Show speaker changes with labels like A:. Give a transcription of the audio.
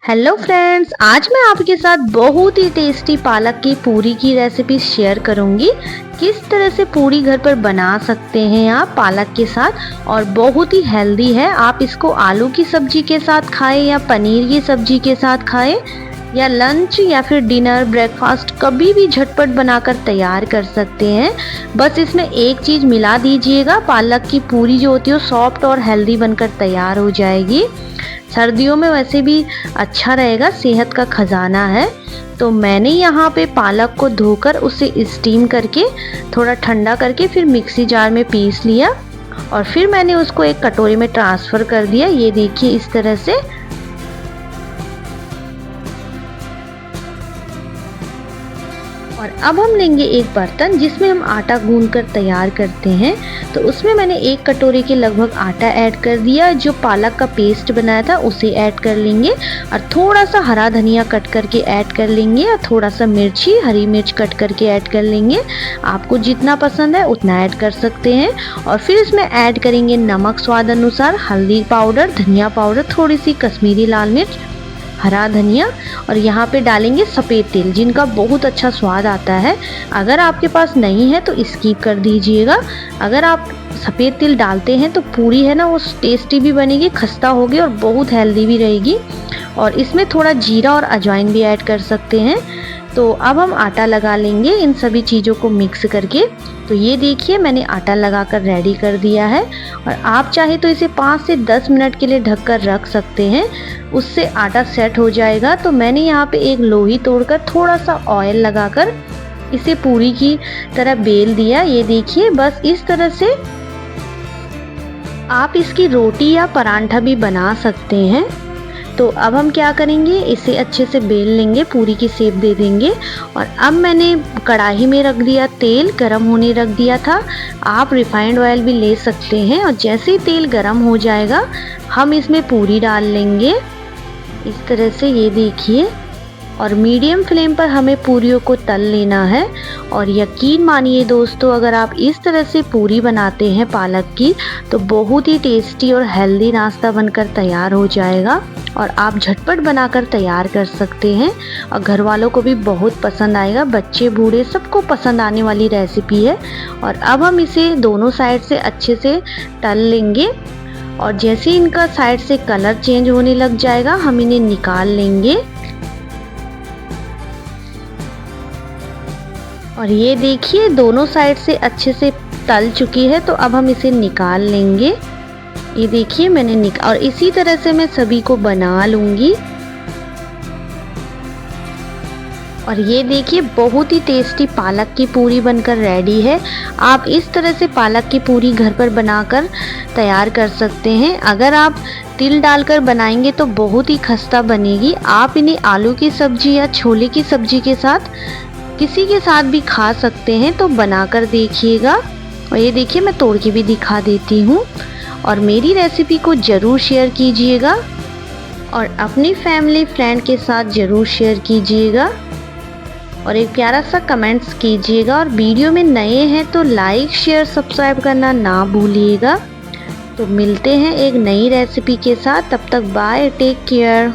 A: Hello friends, आज मैं आपके साथ बहुत ही टेस्टी पालक की पूरी की रेसिपी शेयर करूंगी। किस तरह से पूरी घर पर बना सकते हैं आप पालक के साथ, और बहुत ही हेल्दी है। आप इसको आलू की सब्जी के साथ खाएं या पनीर की सब्जी के साथ खाएं, या लंच या फिर डिनर ब्रेकफास्ट कभी भी झटपट बनाकर तैयार कर सकते हैं। बस इसमें एक चीज़ मिला दीजिएगा, पालक की पूरी जो होती है सॉफ्ट और हेल्दी बनकर तैयार हो जाएगी। सर्दियों में वैसे भी अच्छा रहेगा, सेहत का खजाना है। तो मैंने यहाँ पे पालक को धोकर उसे स्टीम करके थोड़ा ठंडा करके फिर मिक्सी जार में पीस लिया, और फिर मैंने उसको एक कटोरी में ट्रांसफ़र कर दिया। ये देखिए इस तरह से। और अब हम लेंगे एक बर्तन जिसमें हम आटा गूंद कर तैयार करते हैं। तो उसमें मैंने एक कटोरी के लगभग आटा ऐड कर दिया। जो पालक का पेस्ट बनाया था उसे ऐड कर लेंगे, और थोड़ा सा हरा धनिया कट करके ऐड कर लेंगे, और थोड़ा सा मिर्ची हरी मिर्च कट करके ऐड कर लेंगे। आपको जितना पसंद है उतना ऐड कर सकते हैं। और फिर इसमें ऐड करेंगे नमक स्वाद अनुसार, हल्दी पाउडर, धनिया पाउडर, थोड़ी सी कश्मीरी लाल मिर्च, हरा धनिया, और यहाँ पे डालेंगे सफ़ेद तिल जिनका बहुत अच्छा स्वाद आता है। अगर आपके पास नहीं है तो स्किप कर दीजिएगा। अगर आप सफ़ेद तिल डालते हैं तो पूरी है ना वो टेस्टी भी बनेगी, खस्ता होगी और बहुत हेल्दी भी रहेगी। और इसमें थोड़ा जीरा और अजवाइन भी ऐड कर सकते हैं। तो अब हम आटा लगा लेंगे इन सभी चीज़ों को मिक्स करके। तो ये देखिए मैंने आटा लगाकर रेडी कर दिया है, और आप चाहे तो इसे 5 से 10 मिनट के लिए ढककर रख सकते हैं, उससे आटा सेट हो जाएगा। तो मैंने यहाँ पे एक लोई तोड़कर थोड़ा सा ऑयल लगाकर इसे पूरी की तरह बेल दिया। ये देखिए बस इस तरह से आप इसकी रोटी या परांठा भी बना सकते हैं। तो अब हम क्या करेंगे, इसे अच्छे से बेल लेंगे, पूरी की शेप दे देंगे। और अब मैंने कढ़ाई में रख दिया तेल, गरम होने रख दिया था। आप रिफाइंड ऑयल भी ले सकते हैं। और जैसे ही तेल गरम हो जाएगा हम इसमें पूरी डाल लेंगे इस तरह से। ये देखिए, और मीडियम फ्लेम पर हमें पूरियों को तल लेना है। और यकीन मानिए दोस्तों, अगर आप इस तरह से पूरी बनाते हैं पालक की तो बहुत ही टेस्टी और हेल्दी नाश्ता बनकर तैयार हो जाएगा, और आप झटपट बनाकर तैयार कर सकते हैं। और घर वालों को भी बहुत पसंद आएगा, बच्चे बूढ़े सबको पसंद आने वाली रेसिपी है। और अब हम इसे दोनों साइड से अच्छे से तल लेंगे, और जैसे इनका साइड से कलर चेंज होने लग जाएगा हम इन्हें निकाल लेंगे। और ये देखिए दोनों साइड से अच्छे से तल चुकी है, तो अब हम इसे निकाल लेंगे। ये देखिए मैंने और इसी तरह से मैं सभी को बना लूँगी। और ये देखिए बहुत ही टेस्टी पालक की पूरी बनकर रेडी है। आप इस तरह से पालक की पूरी घर पर बनाकर तैयार कर सकते हैं। अगर आप तिल डालकर बनाएंगे तो बहुत ही खस्ता बनेगी। आप इन्हें आलू की सब्जी या छोले की सब्जी के साथ किसी के साथ भी खा सकते हैं, तो बनाकर देखिएगा। और ये देखिए मैं तोड़ के भी दिखा देती हूँ। और मेरी रेसिपी को ज़रूर शेयर कीजिएगा, और अपनी फैमिली फ्रेंड के साथ ज़रूर शेयर कीजिएगा, और एक प्यारा सा कमेंट्स कीजिएगा। और वीडियो में नए हैं तो लाइक शेयर सब्सक्राइब करना ना भूलिएगा। तो मिलते हैं एक नई रेसिपी के साथ, तब तक बाय, टेक केयर।